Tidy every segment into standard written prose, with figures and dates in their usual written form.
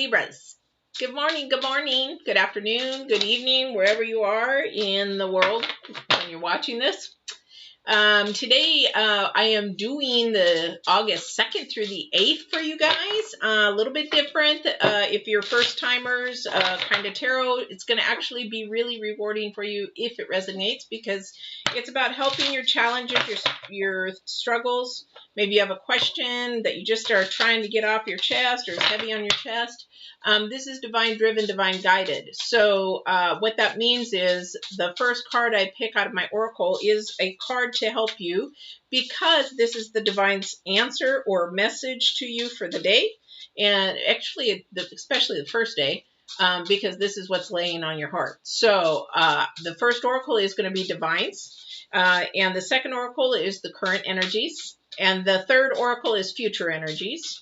Libras. Good morning, good afternoon, good evening, wherever you are in the world when you're watching this. Today, I am doing the August 2nd through the 8th for you guys. A little bit different. If you're first timers, kind of tarot, it's going to actually be really rewarding for you if it resonates, because it's about helping your challenges, your struggles. Maybe you have a question that you just are trying to get off your chest or is heavy on your chest. This is divine driven, divine guided. So what that means is the first card I pick out of my oracle is a card to help you, because this is the divine's answer or message to you for the day. And actually, especially the first day, because this is what's laying on your heart. So the first oracle is going to be divines. And the second oracle is the current energies. And the third oracle is future energies.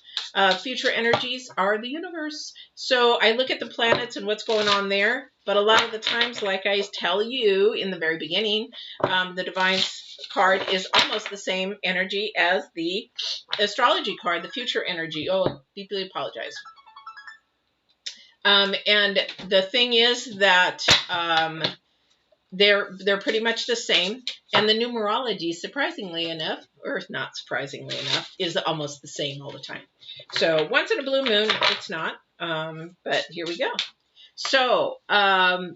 Future energies are the universe. So I look at the planets and what's going on there. But a lot of the times, like I tell you in the very beginning, the Divine's card is almost the same energy as the astrology card, the future energy. Oh, deeply apologize. And the thing is that they're pretty much the same. And the numerology, surprisingly enough, or not surprisingly enough, is almost the same all the time. So once in a blue moon, it's not. But here we go. So I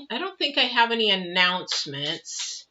don't think I have any announcements.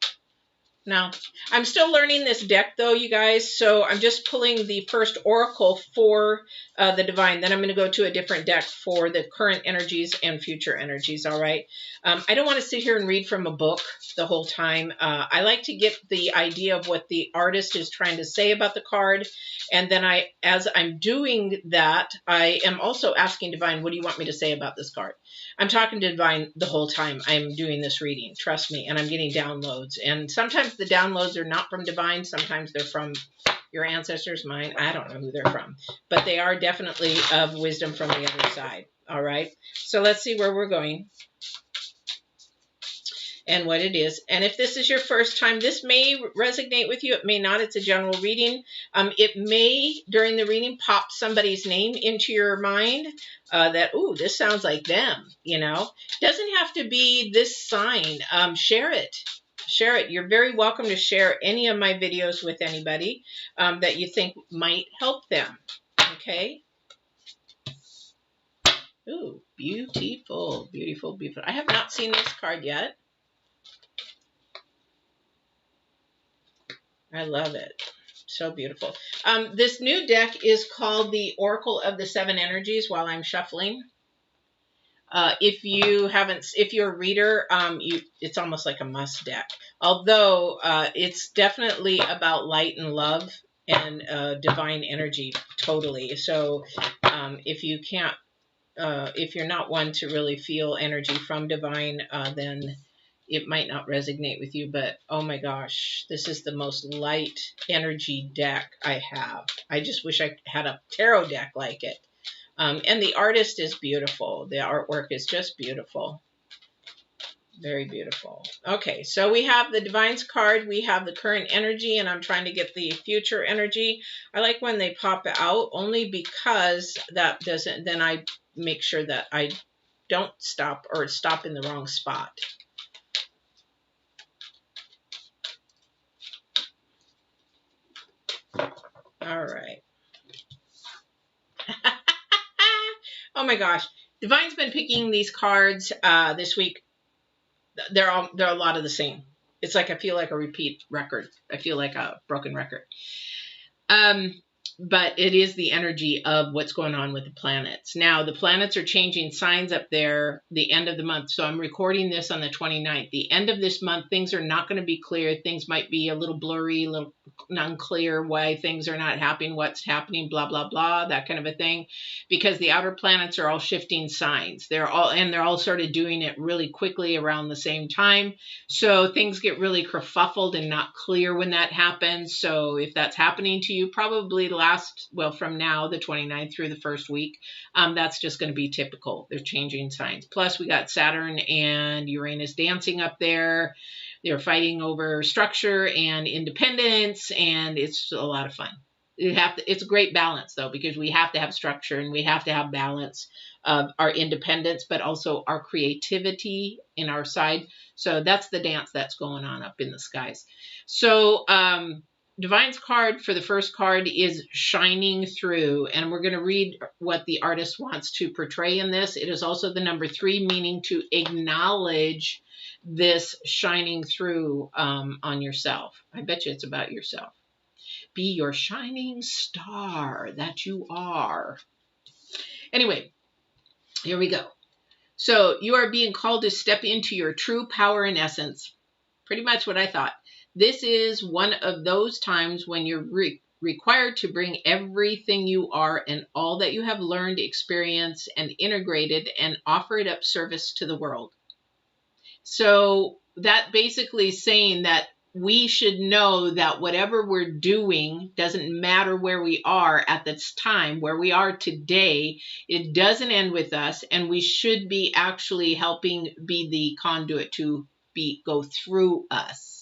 No, I'm still learning this deck though, you guys. So I'm just pulling the first oracle for the divine. Then I'm going to go to a different deck for the current energies and future energies. All right. I don't want to sit here and read from a book the whole time. I like to get the idea of what the artist is trying to say about the card. And then as I'm doing that, I am also asking divine, what do you want me to say about this card? I'm talking to divine the whole time I'm doing this reading. Trust me. And I'm getting downloads. And sometimes the downloads are not from divine. Sometimes they're from your ancestors, mine. I don't know who they're from. But they are definitely of wisdom from the other side. All right. So let's see where we're going and what it is. And if this is your first time, this may resonate with you. It may not. It's a general reading. It may, during the reading, pop somebody's name into your mind that, ooh, this sounds like them, you know. Doesn't have to be this sign. Share it. Share it. You're very welcome to share any of my videos with anybody that you think might help them. Okay. Ooh, beautiful, beautiful, beautiful. I have not seen this card yet. I love it. So beautiful. This new deck is called the Oracle of the Seven Energies while I'm shuffling. If you're a reader, it's almost like a must deck. Although it's definitely about light and love and divine energy, totally. So if you're not one to really feel energy from divine, then it might not resonate with you. But oh my gosh, this is the most light energy deck I have. I just wish I had a tarot deck like it. And the artist is beautiful. The artwork is just beautiful. Very beautiful. Okay, so we have the Divine's card. We have the current energy, and I'm trying to get the future energy. I like when they pop out only because that doesn't, then I make sure that I don't stop or stop in the wrong spot. All right. Oh my gosh. Divine's been picking these cards this week. They're a lot of the same. It's like I feel like a repeat record. I feel like a broken record. But it is the energy of what's going on with the planets. Now, the planets are changing signs up there the end of the month. So I'm recording this on the 29th. The end of this month, things are not going to be clear. Things might be a little blurry, a little unclear why things are not happening, what's happening, blah, blah, blah, that kind of a thing. Because the outer planets are all shifting signs. They're all sort of doing it really quickly around the same time. So things get really kerfuffled and not clear when that happens. So if that's happening to you, probably from now, the 29th through the first week, that's just going to be typical. They're changing signs. Plus, we got Saturn and Uranus dancing up there. They're fighting over structure and independence, and it's a lot of fun. It's a great balance though, because we have to have structure and we have to have balance of our independence, but also our creativity in our side. So that's the dance that's going on up in the skies. So Divine's card for the first card is shining through, and we're going to read what the artist wants to portray in this. It is also the number 3, meaning to acknowledge this shining through on yourself. I bet you it's about yourself. Be your shining star that you are. Anyway, here we go. So you are being called to step into your true power and essence. Pretty much what I thought. This is one of those times when you're required to bring everything you are and all that you have learned, experienced, and integrated and offer it up service to the world. So that basically is saying that we should know that whatever we're doing doesn't matter where we are at this time, where we are today. It doesn't end with us, and we should be actually helping be the conduit to go through us.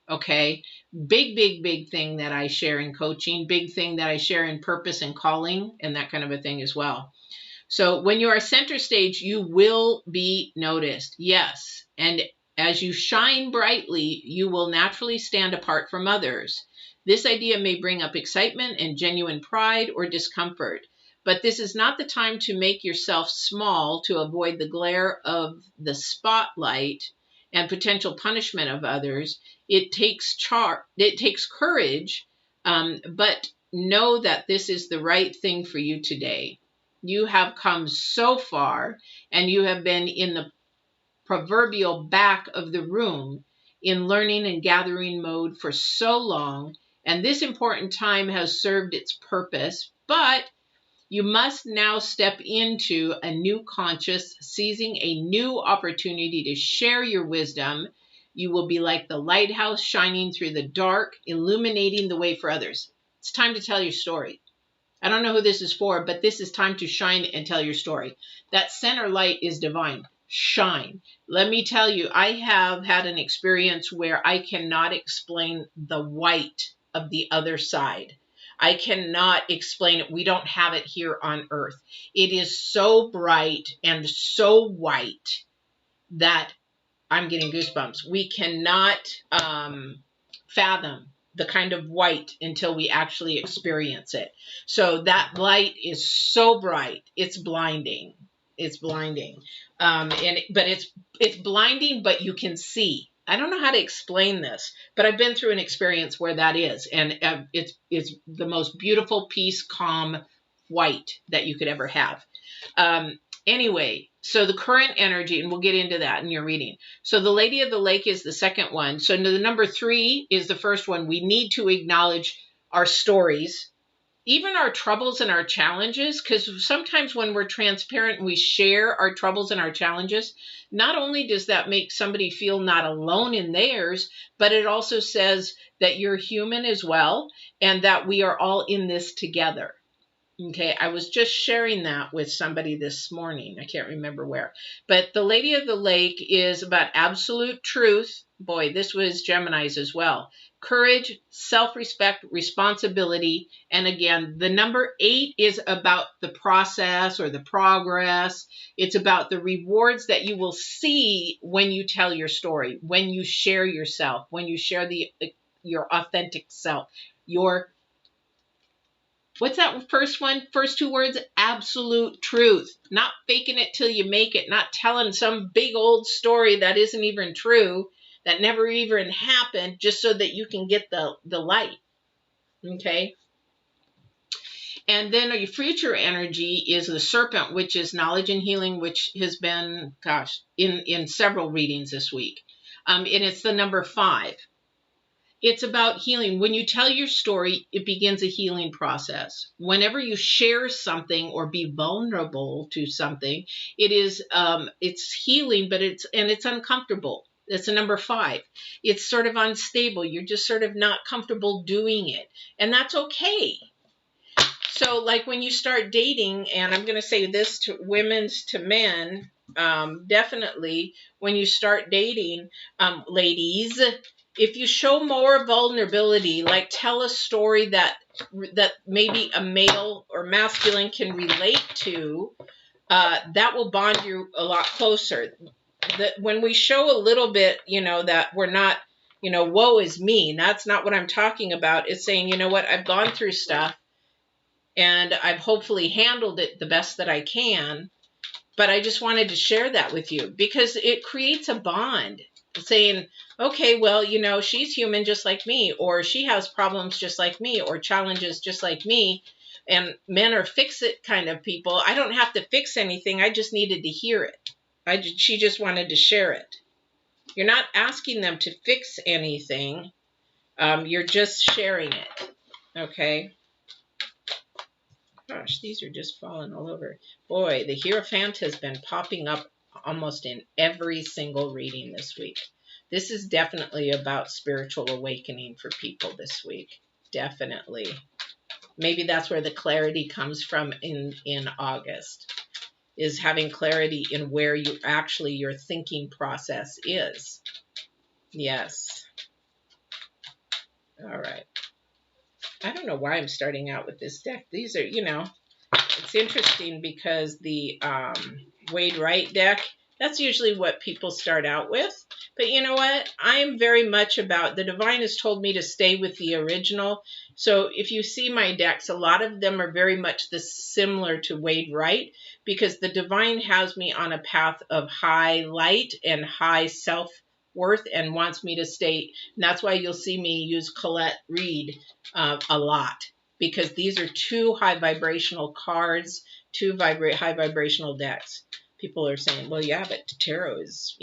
Okay, big thing that I share in coaching, big thing that I share in purpose and calling, and that kind of a thing as well. So when you are center stage, you will be noticed. Yes, and as you shine brightly, you will naturally stand apart from others. This idea may bring up excitement and genuine pride or discomfort, but this is not the time to make yourself small to avoid the glare of the spotlight and potential punishment of others. It takes courage, but know that this is the right thing for you today. You have come so far, and you have been in the proverbial back of the room in learning and gathering mode for so long, and this important time has served its purpose, but you must now step into a new conscious, seizing a new opportunity to share your wisdom. You will be like the lighthouse shining through the dark, illuminating the way for others. It's time to tell your story. I don't know who this is for, but this is time to shine and tell your story. That center light is divine. Shine. Let me tell you, I have had an experience where I cannot explain the white of the other side. I cannot explain it. We don't have it here on Earth. It is so bright and so white that I'm getting goosebumps. We cannot fathom the kind of white until we actually experience it. So that light is so bright, it's blinding. It's blinding. But it's blinding, but you can see. I don't know how to explain this, but I've been through an experience where that is, and it's the most beautiful, peace, calm white that you could ever have. Anyway, so the current energy, and we'll get into that in your reading. So the Lady of the Lake is the second one. So the number 3 is the first one. We need to acknowledge our stories, even our troubles and our challenges, because sometimes when we're transparent and we share our troubles and our challenges, not only does that make somebody feel not alone in theirs, but it also says that you're human as well and that we are all in this together. Okay, I was just sharing that with somebody this morning. I can't remember where. But the Lady of the Lake is about absolute truth. Boy, this was Gemini's as well. Courage, self-respect, responsibility. And again, the number 8 is about the process or the progress. It's about the rewards that you will see when you tell your story, when you share yourself, when you share your authentic self, what's that first one? First 2 words, absolute truth. Not faking it till you make it. Not telling some big old story that isn't even true, that never even happened, just so that you can get the light. Okay? And then your future energy is the Serpent, which is knowledge and healing, which has been, in several readings this week. And it's the number 5. It's about healing. When you tell your story, it begins a healing process. Whenever you share something or be vulnerable to something, it's healing, but it's uncomfortable. It's a number 5. It's sort of unstable. You're just sort of not comfortable doing it, and that's okay. So, like when you start dating, and I'm going to say this to women's to men, definitely when you start dating, ladies. if you show more vulnerability, like tell a story that maybe a male or masculine can relate to, that will bond you a lot closer. That when we show a little bit, that we're not, woe is me. That's not what I'm talking about. It's saying, you know what, I've gone through stuff and I've hopefully handled it the best that I can. But I just wanted to share that with you because it creates a bond, saying, okay, well, she's human just like me, or she has problems just like me, or challenges just like me. And men are fix-it kind of people. I don't have to fix anything. I just needed to hear it. She just wanted to share it. You're not asking them to fix anything. You're just sharing it. Okay? Gosh, these are just falling all over. Boy, the Hierophant has been popping up almost in every single reading this week. This is definitely about spiritual awakening for people this week. Definitely. Maybe that's where the clarity comes from in August, is having clarity in where your thinking process is. Yes. All right. I don't know why I'm starting out with this deck. These are, it's interesting because the Rider-Waite deck, that's usually what people start out with. But you know what? I'm very much about, the divine has told me to stay with the original. So if you see my decks, a lot of them are very much similar to Rider-Waite, because the divine has me on a path of high light and high self-worth and wants me to stay. And that's why you'll see me use Colette read a lot, because these are two high vibrational cards, two high vibrational decks. People are saying, well, yeah, but tarot is,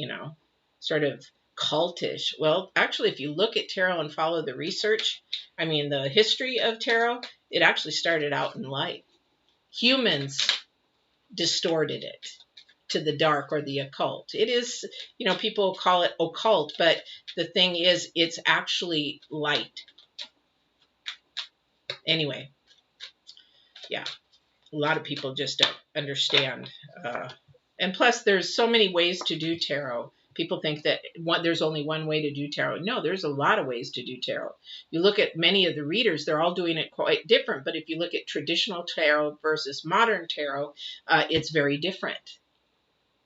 sort of cultish. Well, actually, if you look at tarot and follow the research, the history of tarot, it actually started out in light. Humans distorted it to the dark or the occult. It is, people call it occult, but the thing is, it's actually light. Anyway, yeah, a lot of people just don't understand. And plus, there's so many ways to do tarot. People think that there's only one way to do tarot. No, there's a lot of ways to do tarot. You look at many of the readers, they're all doing it quite different. But if you look at traditional tarot versus modern tarot, it's very different.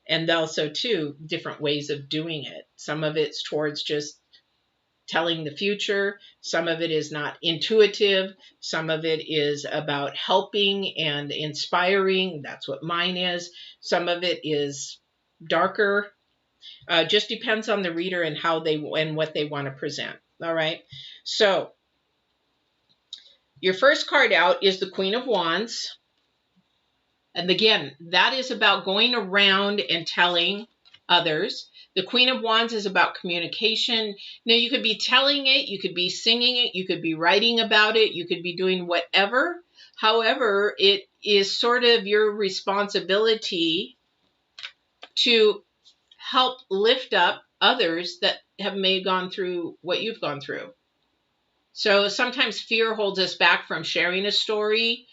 And also, too, different ways of doing it. Some of it's towards just telling the future. Some of it is not intuitive. Some of it is about helping and inspiring. That's what mine is. Some of it is darker. Just depends on the reader and and what they want to present. All right. So your first card out is the Queen of Wands. And again, that is about going around and telling others. The Queen of Wands is about communication. Now, you could be telling it, you could be singing it, you could be writing about it, you could be doing whatever. However, it is sort of your responsibility to help lift up others that have gone through what you've gone through. So sometimes fear holds us back from sharing a story.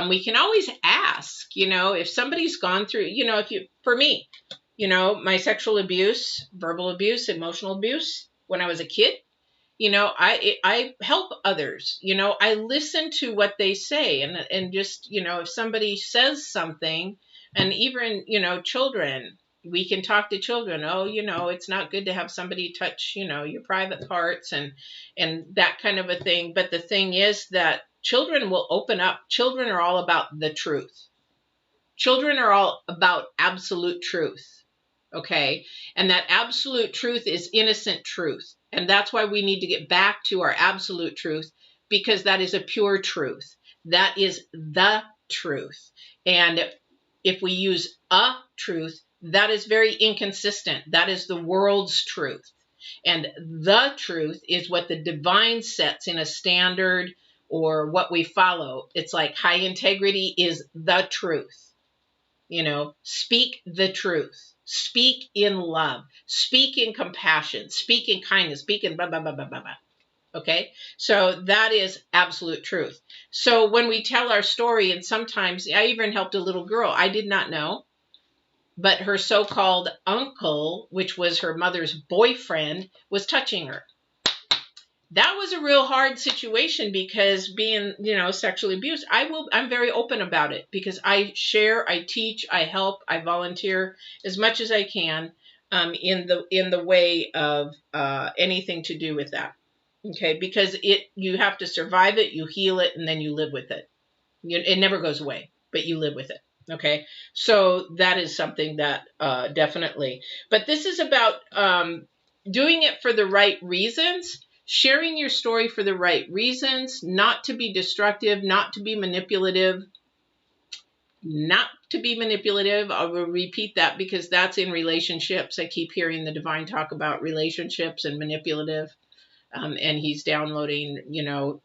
We can always ask, if somebody's gone through, for me, my sexual abuse, verbal abuse, emotional abuse when I was a kid, I help others. I listen to what they say, and just, if somebody says something, and even, children, we can talk to children. Oh, it's not good to have somebody touch, your private parts and that kind of a thing. But the thing is that children will open up. Children are all about the truth. Children are all about absolute truth. Okay. And that absolute truth is innocent truth. And that's why we need to get back to our absolute truth, because that is a pure truth. That is the truth. And if we use a truth, that is very inconsistent. That is the world's truth. And the truth is what the divine sets in a standard or what we follow. It's like high integrity is the truth. Speak the truth. Speak in love. Speak in compassion. Speak in kindness. Speak in blah, blah, blah, blah, blah, blah. Okay? So that is absolute truth. So when we tell our story, and sometimes I even helped a little girl, I did not know, but her so-called uncle, which was her mother's boyfriend, was touching her. that was a real hard situation because being, sexually abused, I'm very open about it because I share, I teach, I help, I volunteer as much as I can in the way of anything to do with that. Okay, because you have to survive it, you heal it, and then you live with it. It never goes away, but you live with it. Okay, so that is something that definitely. But this is about doing it for the right reasons, sharing your story for the right reasons, not to be destructive, not to be manipulative, not to be manipulative. I will repeat that because that's in relationships. I keep hearing the divine talk about relationships and manipulative. And he's downloading,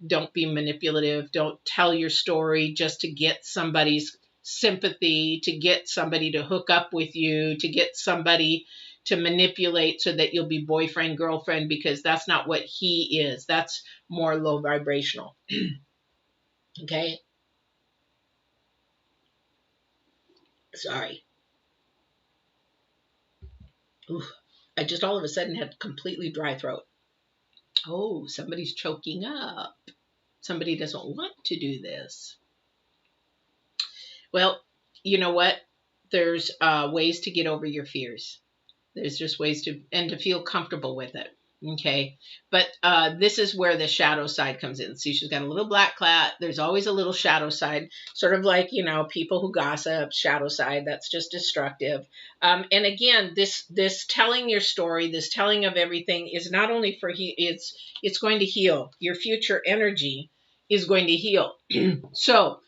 don't be manipulative. Don't tell your story just to get somebody's sympathy, to get somebody to hook up with you, to get somebody to manipulate so that you'll be boyfriend, girlfriend, because that's not what he is. That's more low vibrational. Okay? Sorry. Ooh, I just all of a sudden had completely dry throat. Oh, somebody's choking up. Somebody doesn't want to do this. Well, you know what? There's ways to get over your fears. There's just ways to feel comfortable with it. Okay. But this is where the shadow side comes in. See, she's got a little black cloud. There's always a little shadow side, sort of like, people who gossip, shadow side, that's just destructive. And again, this telling your story, this telling of everything is not only for it's going to heal. Your future energy is going to heal. So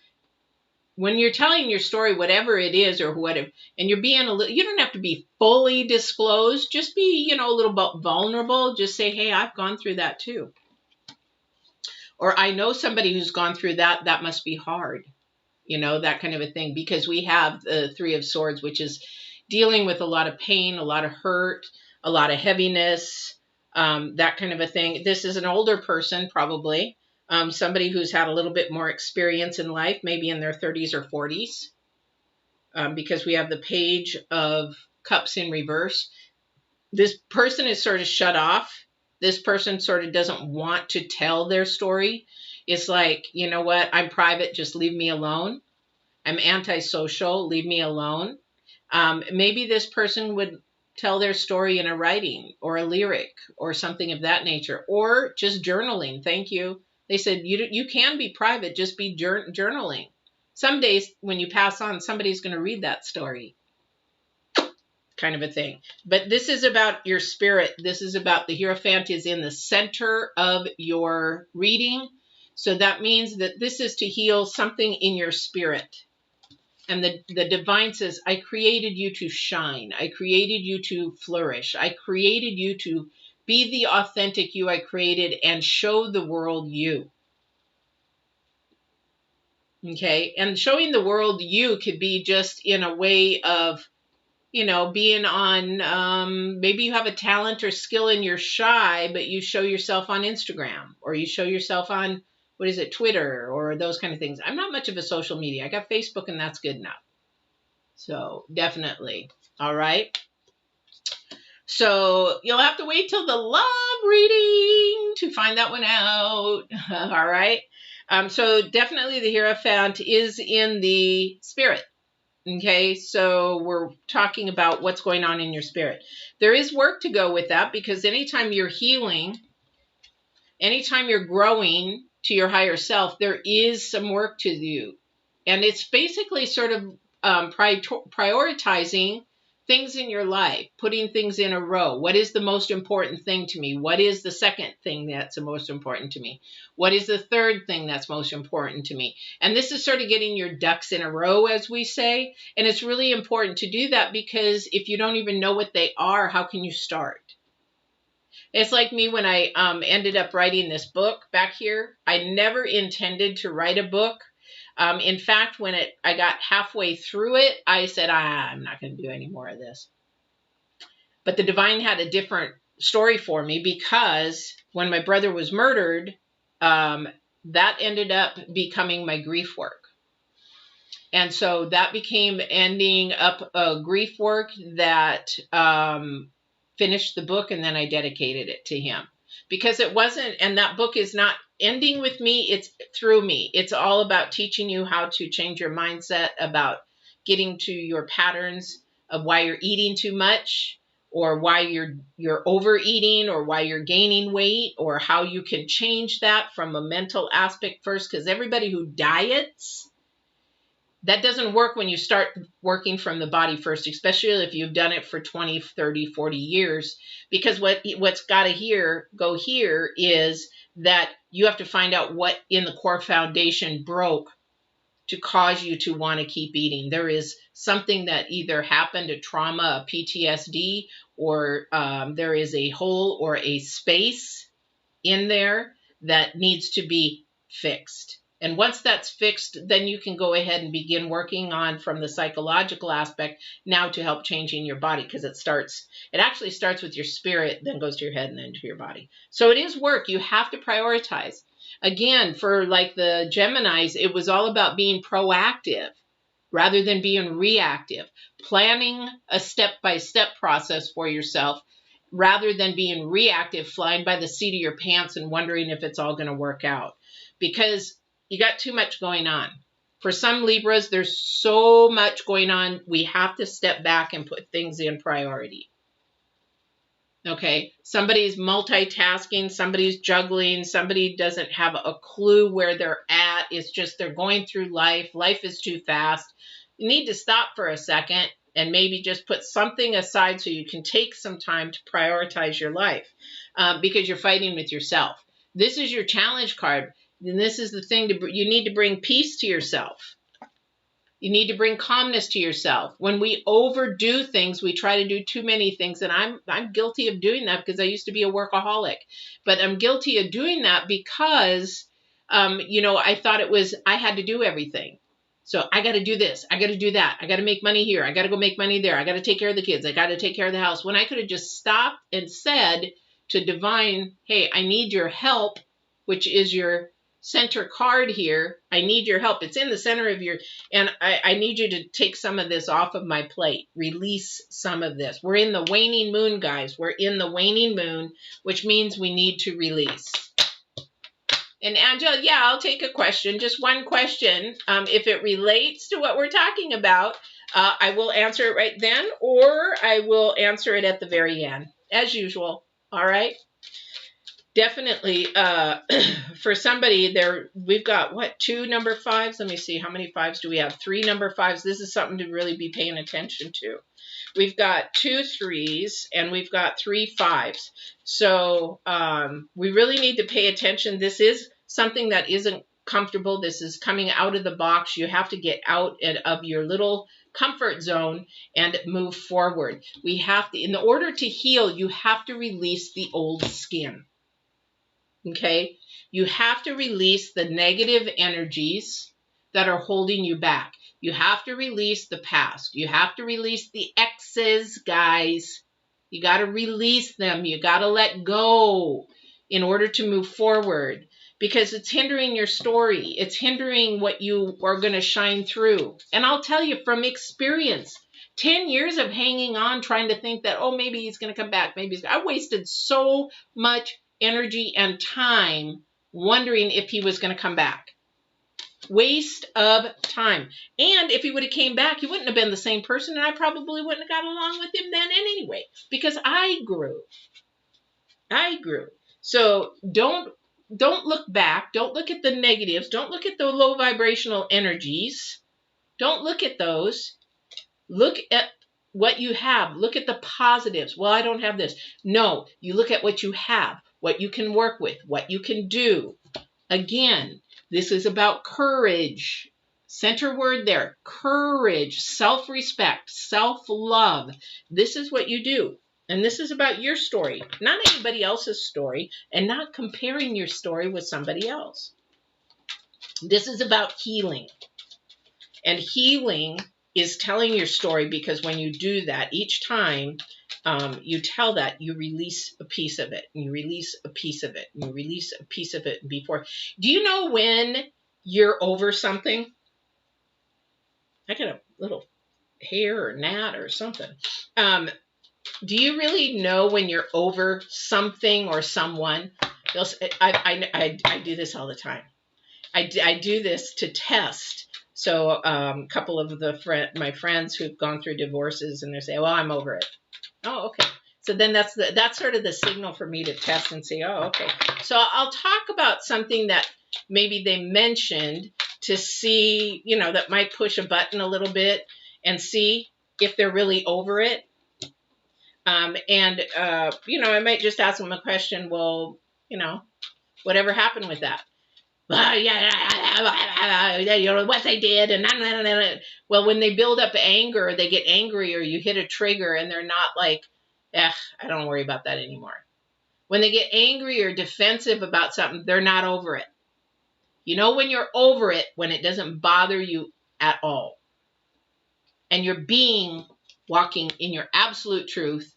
when you're telling your story, whatever it is or whatever, and you're being you don't have to be fully disclosed. Just be, a little bit vulnerable. Just say, hey, I've gone through that too. Or I know somebody who's gone through that. That must be hard. That kind of a thing. Because we have the Three of Swords, which is dealing with a lot of pain, a lot of hurt, a lot of heaviness, that kind of a thing. This is an older person, probably. Somebody who's had a little bit more experience in life, maybe in their 30s or 40s, because we have the Page of Cups in reverse. This person is sort of shut off. This person sort of doesn't want to tell their story. It's like, you know what? I'm private. Just leave me alone. I'm antisocial. Leave me alone. Maybe this person would tell their story in a writing or a lyric or something of that nature, or just journaling. Thank you. They said, you can be private, just be journaling. Some days when you pass on, somebody's going to read that story, kind of a thing. But this is about your spirit. This is about the Hierophant is in the center of your reading. So that means that this is to heal something in your spirit. And the divine says, I created you to shine. I created you to flourish. I created you to be the authentic you I created and show the world you. Okay. And showing the world you could be just in a way of, being on, maybe you have a talent or skill and you're shy, but you show yourself on Instagram, or you show yourself on, Twitter, or those kind of things. I'm not much of a social media. I got Facebook and that's good enough. So definitely. All right. So you'll have to wait till the love reading to find that one out. All right. So definitely the Hierophant is in the spirit. Okay. So we're talking about what's going on in your spirit. There is work to go with that, because anytime you're healing, anytime you're growing to your higher self, there is some work to do. And it's basically sort of prioritizing things in your life, putting things in a row. What is the most important thing to me? What is the second thing that's the most important to me? What is the third thing that's most important to me? And this is sort of getting your ducks in a row, as we say. And it's really important to do that, because if you don't even know what they are, how can you start? It's like me when I ended up writing this book back here. I never intended to write a book. In fact, when I got halfway through it, I said, I'm not going to do any more of this. But the divine had a different story for me, because when my brother was murdered, that ended up becoming my grief work. And so that became ending up a grief work that finished the book, and then I dedicated it to him. because it wasn't, and that book is not ending with me, it's through me. It's all about teaching you how to change your mindset about getting to your patterns of why you're eating too much, or why you're overeating, or why you're gaining weight, or how you can change that from a mental aspect first. Because everybody who diets, that doesn't work when you start working from the body first, especially if you've done it for 20, 30, 40 years. Because what's got to go here is that you have to find out what in the core foundation broke to cause you to want to keep eating. There is something that either happened, a trauma, a PTSD, or there is a hole or a space in there that needs to be fixed. And once that's fixed, then you can go ahead and begin working on from the psychological aspect now to help changing your body, because it actually starts with your spirit, then goes to your head and then to your body. So it is work. You have to prioritize. Again, for like the Geminis, it was all about being proactive rather than being reactive, planning a step-by-step process for yourself rather than being reactive, flying by the seat of your pants and wondering if it's all going to work out, because you got too much going on. For some Libras, there's so much going on. We have to step back and put things in priority. Okay, somebody's multitasking, somebody's juggling, somebody doesn't have a clue where they're at. It's just they're going through life. Life is too fast. You need to stop for a second and maybe just put something aside so you can take some time to prioritize your life, because you're fighting with yourself. This is your challenge card. And this is the thing, you need to bring peace to yourself. You need to bring calmness to yourself. When we overdo things, we try to do too many things. And I'm guilty of doing that because I used to be a workaholic. But I'm guilty of doing that because, I thought I had to do everything. So I got to do this. I got to do that. I got to make money here. I got to go make money there. I got to take care of the kids. I got to take care of the house. When I could have just stopped and said to Divine, hey, I need your help, which is your center card here. I need your help. It's in the center of and I need you to take some of this off of my plate. Release some of this. We're in the waning moon, guys. We're in the waning moon, which means we need to release. And Angela, yeah, I'll take a question. Just one question. If it relates to what we're talking about, I will answer it right then, or I will answer it at the very end, as usual. All right? Definitely, for somebody there, we've got, 2 number 5s? Let me see, how many 5s do we have? 3 number 5s. This is something to really be paying attention to. We've got 2 3s, and we've got 3 5s. So we really need to pay attention. This is something that isn't comfortable. This is coming out of the box. You have to get out of your little comfort zone and move forward. We have to, in order to heal, you have to release the old skin. Okay, you have to release the negative energies that are holding you back. You have to release the past. You have to release the exes, guys. You got to release them. You got to let go in order to move forward, because it's hindering your story. It's hindering what you are going to shine through. And I'll tell you from experience, 10 years of hanging on, trying to think that, oh, maybe he's going to come back. I wasted so much energy and time wondering if he was going to come back. Waste of time. And if he would have came back, he wouldn't have been the same person, and I probably wouldn't have got along with him then anyway, because I grew. So don't look back. Don't look at the negatives. Don't look at the low vibrational energies. Don't look at those. Look at what you have. Look at the positives. Well, I don't have this. No, you look at what you have, what you can work with, what you can do. Again, this is about courage. Center word there, courage, self-respect, self-love. This is what you do. And this is about your story, not anybody else's story, and not comparing your story with somebody else. This is about healing. And healing is telling your story, because when you do that, each time you tell that, you release a piece of it, and you release a piece of it, and you release a piece of it before. Do you know when you're over something? I got a little hair or gnat or something. Do you really know when you're over something or someone? I do this all the time. I do this to test. So a couple of my friends who've gone through divorces, and they say, well, I'm over it. Oh, okay. So then that's sort of the signal for me to test and say, oh, okay. So I'll talk about something that maybe they mentioned to see, that might push a button a little bit and see if they're really over it. I might just ask them a question. Well, whatever happened with that? What they did, well, when they build up anger, they get angry, or you hit a trigger, and they're not like, I don't worry about that anymore. When they get angry or defensive about something, they're not over it. You know when you're over it, when it doesn't bother you at all, and you're walking in your absolute truth,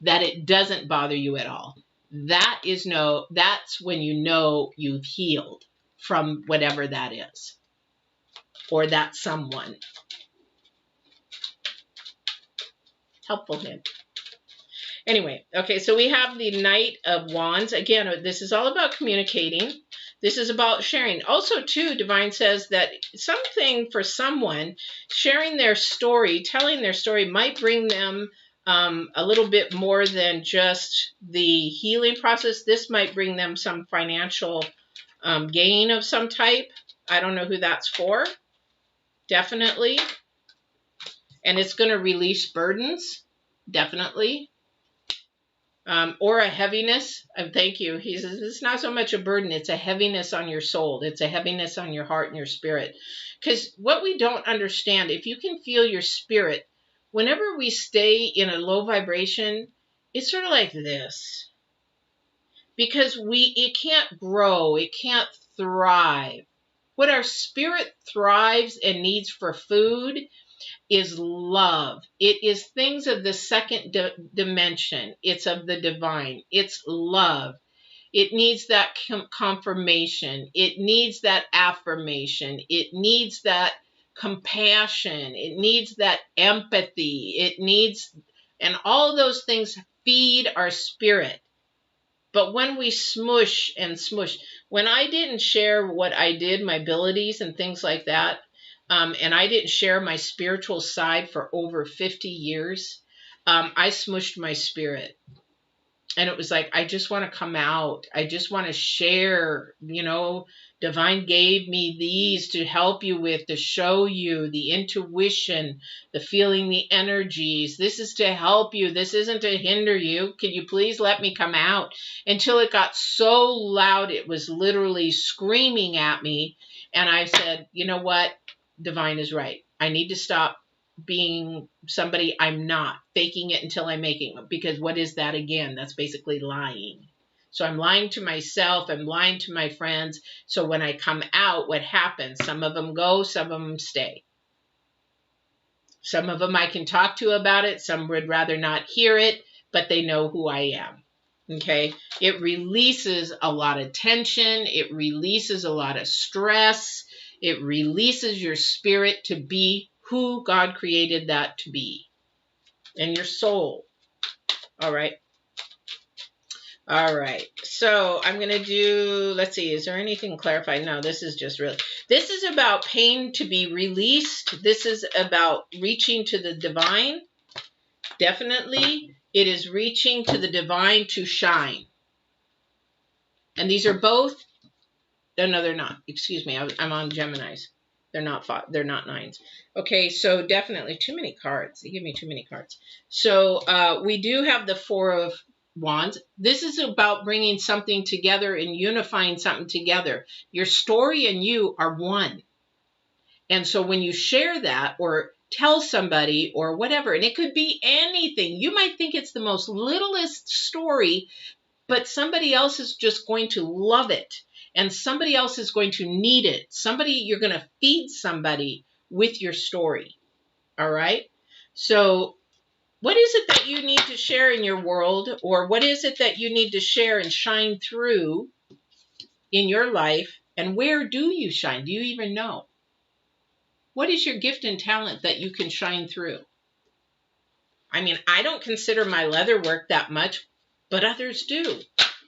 that it doesn't bother you at all. That's when you know you've healed from whatever that is, or that someone. Helpful hint. Anyway, okay, so we have the Knight of Wands. Again, this is all about communicating. This is about sharing. Also, too, Divine says that something for someone, sharing their story, telling their story might bring them a little bit more than just the healing process. This might bring them some financial gain of some type. I don't know who that's for. Definitely. And it's going to release burdens. Definitely. Or a heaviness. Thank you. He says it's not so much a burden. It's a heaviness on your soul. It's a heaviness on your heart and your spirit. Because what we don't understand, if you can feel your spirit, whenever we stay in a low vibration, it's sort of like this. Because it can't grow. It can't thrive. What our spirit thrives and needs for food is love. It is things of the second dimension. It's of the divine. It's love. It needs that confirmation. It needs that affirmation. It needs that compassion. It needs that empathy. It needs, and all those things feed our spirit. But when we smush, when I didn't share what I did, my abilities and things like that, and I didn't share my spiritual side for over 50 years, I smushed my spirit. And it was like, I just want to come out. I just want to share, Divine gave me these to help you with, to show you the intuition, the feeling, the energies. This is to help you. This isn't to hinder you. Can you please let me come out? Until it got so loud, it was literally screaming at me. And I said, you know what? Divine is right. I need to stop being somebody I'm not, faking it until I'm making it. Because what is that again? That's basically lying. So I'm lying to myself. I'm lying to my friends. So when I come out, what happens? Some of them go, some of them stay. Some of them I can talk to about it. Some would rather not hear it, but they know who I am. Okay? It releases a lot of tension. It releases a lot of stress. It releases your spirit to be who God created that to be. And your soul. All right. All right. So I'm going to do, let's see, is there anything clarified? No, this is just really, this is about pain to be released. This is about reaching to the divine. Definitely. It is reaching to the divine to shine. And these are both, no, they're not. Excuse me. I'm on Geminis. They're not nines. Okay, so definitely too many cards. They give me too many cards. So we do have the Four of Wands. This is about bringing something together and unifying something together. Your story and you are one. And so when you share that or tell somebody or whatever, and it could be anything. You might think it's the most littlest story, but somebody else is just going to love it. And somebody else is going to need it. You're going to feed somebody with your story. All right? So what is it that you need to share in your world? Or what is it that you need to share and shine through in your life? And where do you shine? Do you even know? What is your gift and talent that you can shine through? I mean, I don't consider my leather work that much, but others do.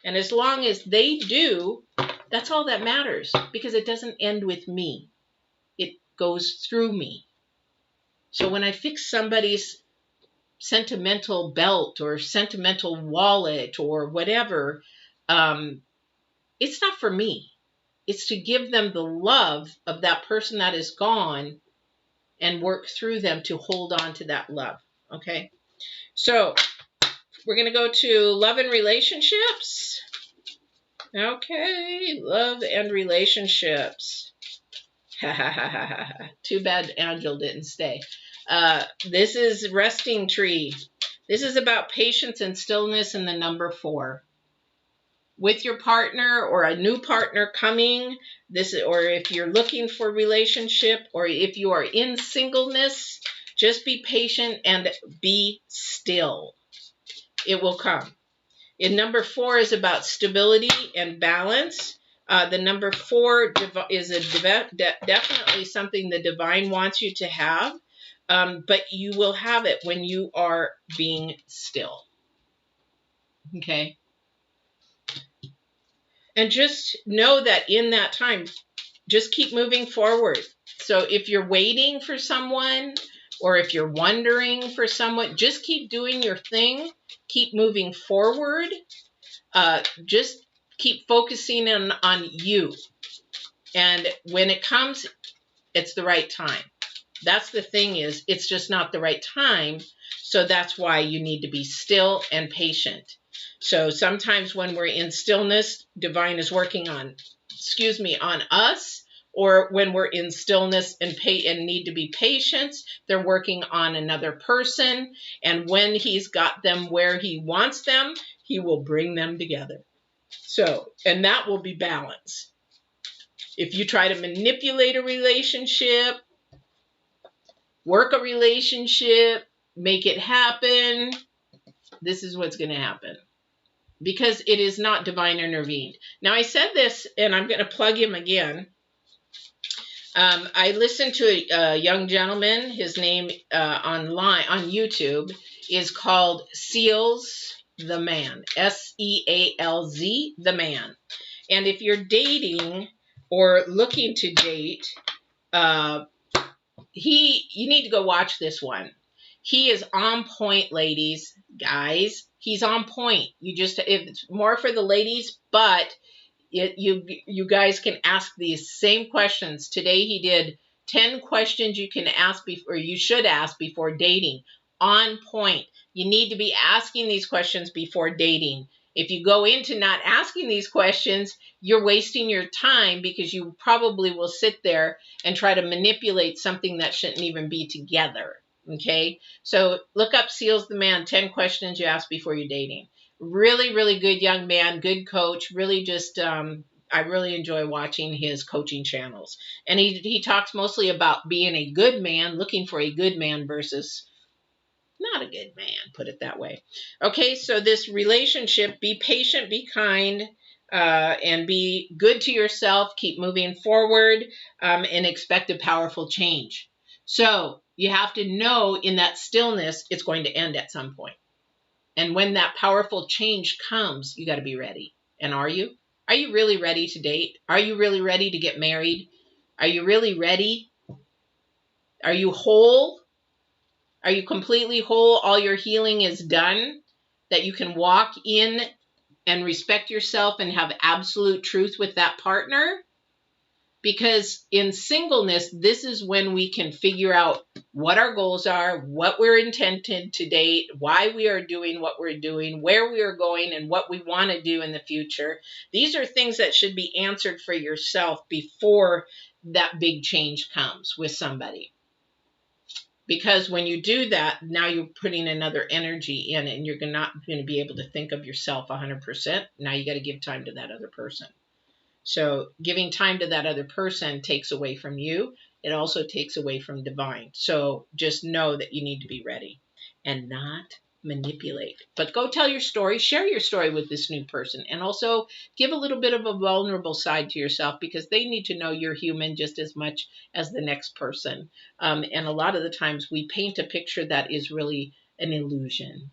And as long as they do, that's all that matters, because it doesn't end with me. It goes through me. So when I fix somebody's sentimental belt or sentimental wallet or whatever, it's not for me. It's to give them the love of that person that is gone and work through them to hold on to that love. Okay? So we're going to go to love and relationships. Okay, love and relationships. Too bad Angel didn't stay. This is resting tree. This is about patience and stillness in the number 4. With your partner or a new partner coming, or if you're looking for a relationship, or if you are in singleness, just be patient and be still. It will come. In number 4 is about stability and balance. The number 4 is definitely something the divine wants you to have, but you will have it when you are being still. Okay? And just know that in that time, just keep moving forward. So if you're waiting for someone, or if you're wondering for someone, just keep doing your thing. Keep moving forward. Just keep focusing on you. And when it comes, it's the right time. That's the thing, is it's just not the right time. So that's why you need to be still and patient. So sometimes when we're in stillness, divine is working on us. Or when we're in stillness and need to be patient, they're working on another person. And when he's got them where he wants them, he will bring them together. So, and that will be balance. If you try to manipulate a relationship, work a relationship, make it happen, this is what's going to happen. Because it is not divine intervened. Now, I said this, and I'm going to plug him again. I listened to a young gentleman. His name online on YouTube is called Seals the Man. Sealz the Man. And if you're dating or looking to date, you need to go watch this one. He is on point, ladies, guys. He's on point. It's more for the ladies, but you guys can ask these same questions. Today he did 10 questions you can ask before, you should ask before dating. On point. You need to be asking these questions before dating. If you go into not asking these questions, you're wasting your time, because you probably will sit there and try to manipulate something that shouldn't even be together. Okay? So look up Seals the Man, 10 questions you ask before you're dating. Really, really good young man, good coach. Really just, I really enjoy watching his coaching channels. And he talks mostly about being a good man, looking for a good man versus not a good man, put it that way. Okay, so this relationship, be patient, be kind, and be good to yourself. Keep moving forward, and expect a powerful change. So you have to know in that stillness, it's going to end at some point. And when that powerful change comes, you got to be ready. And are you? Are you really ready to date? Are you really ready to get married? Are you really ready? Are you whole? Are you completely whole? All your healing is done? That you can walk in and respect yourself and have absolute truth with that partner? Because in singleness, this is when we can figure out what our goals are, what we're intended to date, why we are doing what we're doing, where we are going, and what we want to do in the future. These are things that should be answered for yourself before that big change comes with somebody. Because when you do that, now you're putting another energy in, and you're not going to be able to think of yourself 100%. Now you got to give time to that other person. So giving time to that other person takes away from you. It also takes away from divine. So just know that you need to be ready and not manipulate. But go tell your story. Share your story with this new person. And also give a little bit of a vulnerable side to yourself, because they need to know you're human just as much as the next person. And a lot of the times we paint a picture that is really an illusion.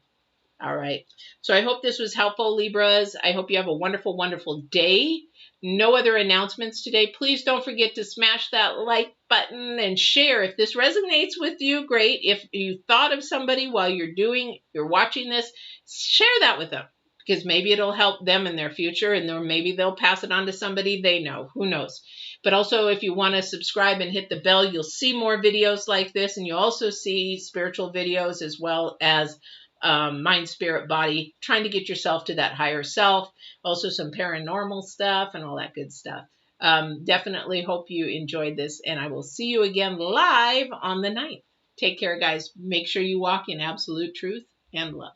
All right. So I hope this was helpful, Libras. I hope you have a wonderful, wonderful day. No other announcements today. Please don't forget to smash that like button and share. If this resonates with you, great. If you thought of somebody while you're watching this, share that with them, because maybe it'll help them in their future, and then maybe they'll pass it on to somebody they know. Who knows? But also, if you want to subscribe and hit the bell, you'll see more videos like this, and you'll also see spiritual videos as well as mind, spirit, body, trying to get yourself to that higher self. Also some paranormal stuff and all that good stuff. Definitely hope you enjoyed this, and I will see you again live on the 9th. Take care, guys. Make sure you walk in absolute truth and love.